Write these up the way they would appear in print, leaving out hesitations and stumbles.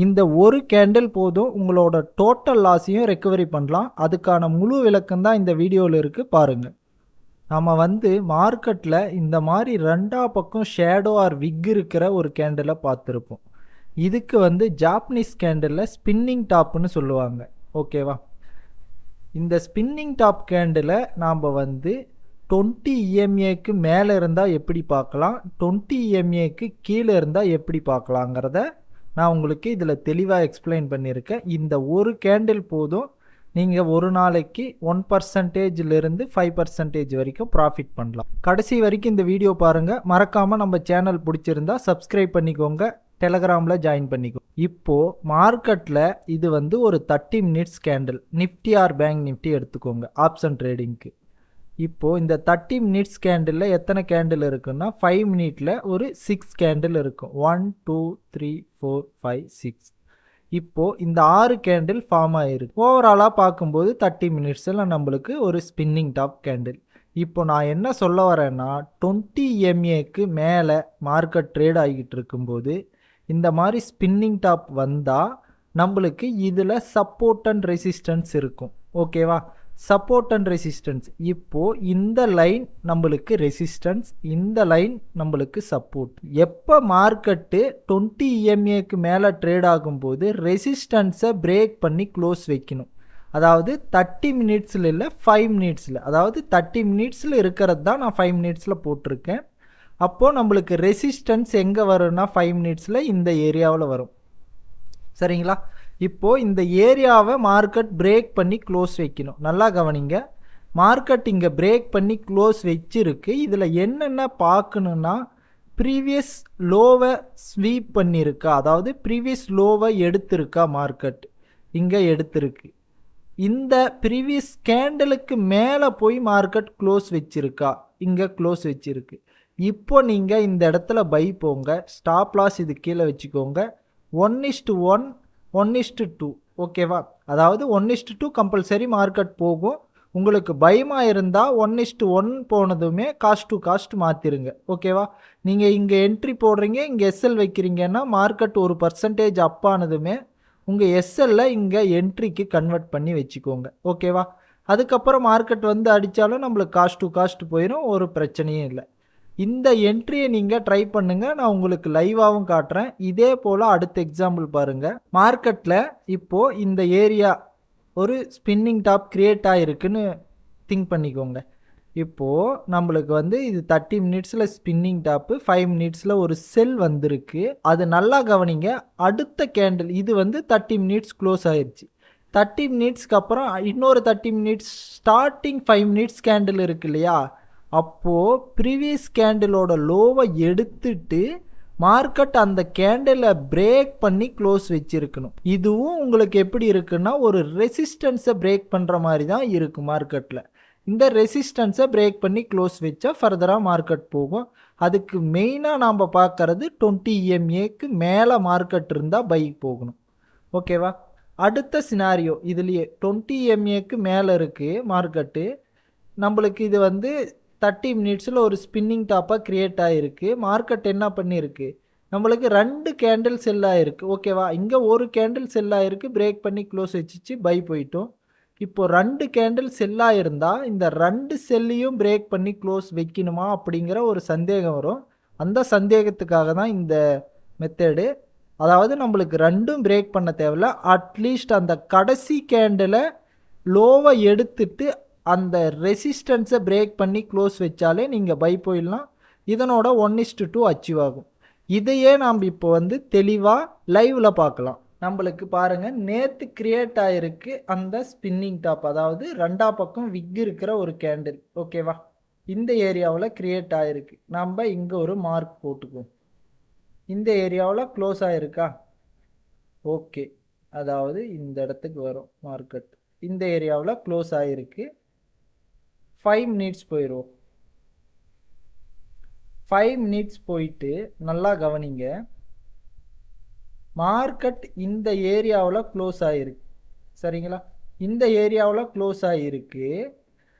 இந்த ஒரு கேண்டில் போதும் உங்களோட டோட்டல் லாஸையும் ரெக்கவரி பண்ணலாம். அதுக்கான முழு விளக்கம் தான் இந்த வீடியோவில் இருக்குது, பாருங்கள். நம்ம வந்து மார்க்கெட்டில் இந்த மாதிரி ரெண்டா பக்கம் ஷேடோ ஆர் விக் இருக்கிற ஒரு கேண்டிலை பார்த்துருப்போம். இதுக்கு வந்து ஜாப்பனீஸ் கேண்டிலில் ஸ்பின்னிங் டாப்னு சொல்லுவாங்க. ஓகேவா? இந்த ஸ்பின்னிங் டாப் கேண்டிலை நாம் வந்து 20 EMAக்கு மேலே இருந்தால் எப்படி பார்க்கலாம், 20 EMAக்கு கீழே இருந்தால் எப்படி பார்க்கலாங்கிறத நான் உங்களுக்கு இதில் தெளிவாக எக்ஸ்பிளைன் பண்ணியிருக்கேன். இந்த ஒரு கேண்டில் போதும் நீங்கள் ஒரு நாளைக்கு 1%லிருந்து 5% வரைக்கும் ப்ராஃபிட் பண்ணலாம். கடைசி வரைக்கும் இந்த வீடியோ பாருங்கள். மறக்காமல் நம்ம சேனல் பிடிச்சிருந்தா சப்ஸ்கிரைப் பண்ணிக்கோங்க, டெலகிராமில் ஜாயின் பண்ணிக்கோ. இப்போது மார்க்கெட்டில் இது வந்து ஒரு 30 minutes candle. Nifty R bank Nifty எடுத்துக்கோங்க ஆப்ஷன் ட்ரேடிங்க்கு. இப்போது இந்த 30 மினிட்ஸ் கேண்டிலில் எத்தனை கேண்டில் இருக்குன்னா 5 மினிட்ல ஒரு 6 கேண்டில் இருக்கும். 1 2 3 4 5 6. இப்போது இந்த 6 கேண்டில் ஃபார்ம் ஆகிருக்கு. ஓவராலாக பார்க்கும்போது 30 மினிட்ஸில் நம்மளுக்கு ஒரு ஸ்பின்னிங் டாப் கேண்டில். இப்போ நான் என்ன சொல்ல வரேன்னா 20 EMAக்கு மேலே மார்க்கெட் ட்ரேட் ஆகிட்டு இருக்கும்போது இந்த மாதிரி ஸ்பின்னிங் டாப் வந்தால் நம்மளுக்கு இதில் சப்போர்ட் அண்ட் ரெசிஸ்டன்ஸ் இருக்கும். ஓகேவா? Support and resistance. இப்போது இந்த லைன் நம்மளுக்கு ரெசிஸ்டன்ஸ், இந்த லைன் நம்மளுக்கு சப்போர்ட். எப்போ மார்க்கெட்டு 20 EMAக்கு மேலே ட்ரேட் ஆகும்போது ரெசிஸ்டன்ஸை பிரேக் பண்ணி க்ளோஸ் வைக்கணும். அதாவது 30 மினிட்ஸில் இல்லை, 5 மினிட்ஸில். அதாவது 30 மினிட்ஸில் இருக்கிறது தான் நான் 5 மினிட்ஸில் போட்டிருக்கேன். அப்போது நம்மளுக்கு ரெசிஸ்டன்ஸ் எங்கே வரும்னா 5 மினிட்ஸில் இந்த ஏரியாவில் வரும். சரிங்களா? இப்போது இந்த ஏரியாவை மார்க்கெட் பிரேக் பண்ணி க்ளோஸ் வைக்கணும். நல்லா கவனிங்க. மார்க்கெட் இங்கே பிரேக் பண்ணி க்ளோஸ் வச்சிருக்கு. இதில் என்னென்ன பார்க்கணுன்னா ப்ரீவியஸ் லோவை ஸ்வீப் பண்ணியிருக்கா, அதாவது ப்ரீவியஸ் லோவை எடுத்திருக்கா மார்க்கெட். இங்கே எடுத்திருக்கு. இந்த ப்ரீவியஸ் கேண்டலுக்கு மேலே போய் மார்க்கெட் க்ளோஸ் வச்சிருக்கா, இங்கே க்ளோஸ் வச்சிருக்கு. இப்போ நீங்கள் இந்த இடத்துல பை போங்க. ஸ்டாப் லாஸ் இது கீழே வச்சுக்கோங்க. 1:1 1:2. ஓகேவா? அதாவது 1:2 கம்பல்சரி மார்க்கெட் போகும். உங்களுக்கு பயமாக இருந்தால் 1:1 போனதுமே காஸ்ட் டு காஸ்ட் மாற்றிருங்க. ஓகேவா? நீங்கள் இங்கே என்ட்ரி போடுறீங்க, இங்கே எஸ்எல் வைக்கிறீங்கன்னா மார்க்கெட் 1% அப் ஆனதுமே உங்கள் எஸ்எல்ல இங்கே என்ட்ரிக்கு கன்வெர்ட் பண்ணி வச்சுக்கோங்க. ஓகேவா? அதுக்கப்புறம் மார்க்கெட் வந்து அடித்தாலும் நம்மளுக்கு காஸ்ட் டு காஸ்ட் போயிடும், ஒரு பிரச்சனையும் இல்லை. இந்த என்ட்ரியை நீங்கள் ட்ரை பண்ணுங்கள். நான் உங்களுக்கு லைவாகவும் காட்டுறேன். இதே போல் அடுத்த எக்ஸாம்பிள் பாருங்கள். மார்க்கெட்டில் இப்போது இந்த ஏரியா ஒரு ஸ்பின்னிங் டாப் க்ரியேட் ஆகிருக்குன்னு திங்க் பண்ணிக்கோங்க. இப்போது நம்மளுக்கு வந்து இது 30 மினிட்ஸில் ஸ்பின்னிங் டாப்பு, 5 மினிட்ஸில் ஒரு செல் வந்திருக்கு. அது நல்லா கவனிங்க. அடுத்த கேண்டில் இது வந்து 30 மினிட்ஸ் க்ளோஸ் ஆயிடுச்சு. 30 மினிட்ஸ்க்கு அப்புறம் இன்னொரு 30 மினிட்ஸ் ஸ்டார்டிங் 5 மினிட்ஸ் கேண்டில் இருக்கு இல்லையா, அப்போது ப்ரீவியஸ் கேண்டிலோட லோவை எடுத்துட்டு மார்க்கெட் அந்த கேண்டிலை பிரேக் பண்ணி க்ளோஸ் வச்சிருக்கணும். இதுவும் உங்களுக்கு எப்படி இருக்குன்னா ஒரு ரெசிஸ்டன்ஸை பிரேக் பண்ணுற மாதிரி தான் இருக்குது மார்க்கெட்டில். இந்த ரெசிஸ்டன்ஸை பிரேக் பண்ணி க்ளோஸ் வச்சா ஃபர்தராக மார்க்கெட் போகும். அதுக்கு மெயினாக நாம் பார்க்கறது 20 EMAக்கு மேலே மார்க்கெட் இருந்தால் பை போகணும். ஓகேவா? அடுத்த சினாரியோ இதுலேயே 20 EMAக்கு மேலே இருக்குது மார்க்கெட்டு. நம்மளுக்கு இது வந்து 30 மினிட்ஸில் ஒரு ஸ்பின்னிங் டாப்பாக க்ரியேட் ஆகிருக்கு. மார்க்கெட் என்ன பண்ணியிருக்கு, நம்மளுக்கு 2 கேண்டில் செல் ஆகிருக்கு. ஓகேவா? இங்கே ஒரு கேண்டில் செல் ஆகிருக்கு, பிரேக் பண்ணி க்ளோஸ் வச்சிச்சு, பை போயிட்டோம். இப்போது 2 கேண்டில் செல் ஆகிருந்தால் இந்த 2 செல்லையும் பிரேக் பண்ணி க்ளோஸ் வைக்கணுமா அப்படிங்கிற ஒரு சந்தேகம் வரும். அந்த சந்தேகத்துக்காக தான் இந்த மெத்தடு. அதாவது நம்மளுக்கு 2ம் பிரேக் பண்ண தேவையில்ல. அட்லீஸ்ட் அந்த கடைசி கேண்டிலை லோவை எடுத்துட்டு அந்த ரெசிஸ்டன்ஸை பிரேக் பண்ணி க்ளோஸ் வச்சாலே நீங்கள் பை போயிடலாம். இதனோட 1:2 அச்சீவ் ஆகும். இதையே நாம் இப்போ வந்து தெளிவாக லைவில் பார்க்கலாம். நம்மளுக்கு பாருங்கள், நேற்று கிரியேட் ஆகிருக்கு அந்த ஸ்பின்னிங் டாப், அதாவது ரெண்டா பக்கம் விக் இருக்கிற ஒரு கேண்டில். ஓகேவா? இந்த ஏரியாவில் கிரியேட் ஆகிருக்கு. நம்ம இங்கே ஒரு மார்க் போட்டுக்குவோம். இந்த ஏரியாவில் க்ளோஸ் ஆகிருக்கா? ஓகே, அதாவது இந்த இடத்துக்கு வரும் மார்க்கெட். இந்த ஏரியாவில் க்ளோஸ் ஆகிருக்கு. 5 மினிட்ஸ் போயிடும். 5 மினிட்ஸ் போயிட்டு நல்லா கவனிங்க. மார்க்கெட் இந்த ஏரியாவில் க்ளோஸ் ஆகிருக்கு. சரிங்களா? இந்த ஏரியாவில் க்ளோஸ் ஆகிருக்கு.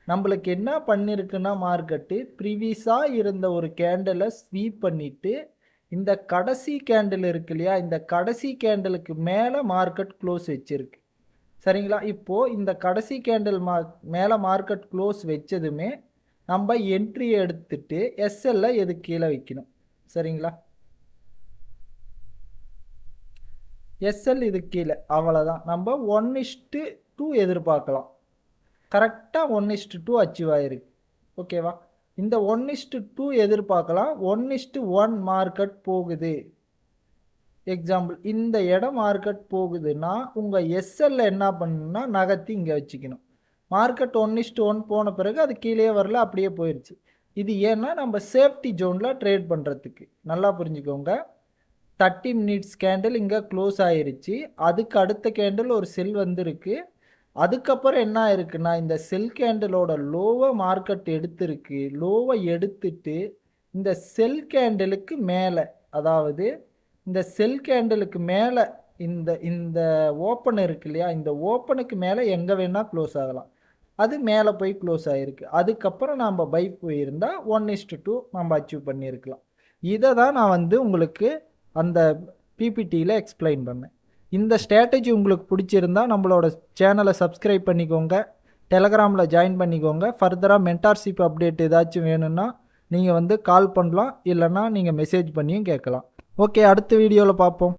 நம்மளுக்கு என்ன பண்ணியிருக்குன்னா மார்க்கெட்டு ப்ரீவியஸாக இருந்த ஒரு கேண்டலை ஸ்வீப் பண்ணிவிட்டு இந்த கடைசி கேண்டில் இருக்கு இல்லையா, இந்த கடைசி கேண்டிலுக்கு மேலே மார்க்கெட் க்ளோஸ் வச்சிருக்கு. சரிங்களா? இப்போது இந்த கடைசி கேண்டில் மேலே மார்க்கெட் க்ளோஸ் வச்சதுமே நம்ம என்ட்ரி எடுத்துட்டு எஸ்எல்ல எது கீழே வைக்கணும். சரிங்களா? எஸ்எல் இது கீழே, அவ்வளோதான். நம்ம 1:2 எதிர்பார்க்கலாம். கரெக்டாக 1:2 அச்சீவ் ஆகிருக்கு. ஓகேவா? இந்த 1:2 எதிர்பார்க்கலாம். 1:1 மார்க்கெட் போகுது. எக்ஸாம்பிள் இந்த இடம் மார்க்கெட் போகுதுன்னா உங்கள் எஸ்எல்ல என்ன பண்ணணும்னா நகர்த்தி இங்கே வச்சுக்கணும். மார்க்கெட் 1:1 போன பிறகு அது கீழே வரல, அப்படியே போயிடுச்சு. இது ஏன்னா நம்ம சேஃப்டி ஜோனில் ட்ரேட் பண்ணுறதுக்கு. நல்லா புரிஞ்சுக்கோங்க. 30 மினிட்ஸ் கேண்டில் இங்கே க்ளோஸ் ஆயிருச்சு. அதுக்கு அடுத்த கேண்டில் ஒரு செல் வந்துருக்கு. அதுக்கப்புறம் என்ன ஆயிருக்குன்னா இந்த செல் கேண்டிலோட லோவை மார்க்கெட் எடுத்திருக்கு. லோவை எடுத்துட்டு இந்த செல் கேண்டிலுக்கு மேலே, அதாவது இந்த செல் கேண்டிலுக்கு மேலே இந்த இந்த ஓப்பன் இருக்கு இல்லையா, இந்த ஓப்பனுக்கு மேலே எங்கே வேணால் க்ளோஸ் ஆகலாம். அது மேலே போய் க்ளோஸ் ஆகிருக்கு. அதுக்கப்புறம் நம்ம பை போயிருந்தால் 1:2 நம்ம அச்சீவ் பண்ணியிருக்கலாம். இதை தான் நான் வந்து உங்களுக்கு அந்த பிபிடியில் எக்ஸ்பிளைன் பண்ணேன். இந்த ஸ்ட்ராட்டஜி உங்களுக்கு பிடிச்சிருந்தா நம்மளோட சேனலை சப்ஸ்கிரைப் பண்ணிக்கோங்க, டெலகிராமில் ஜாயின் பண்ணிக்கோங்க. ஃபர்தராக மென்டார்ஷிப் அப்டேட் ஏதாச்சும் வேணும்னா நீங்கள் வந்து கால் பண்ணலாம், இல்லைன்னா நீங்கள் மெசேஜ் பண்ணியும் கேட்கலாம். ஓகே, அடுத்த வீடியோவில் பார்ப்போம்.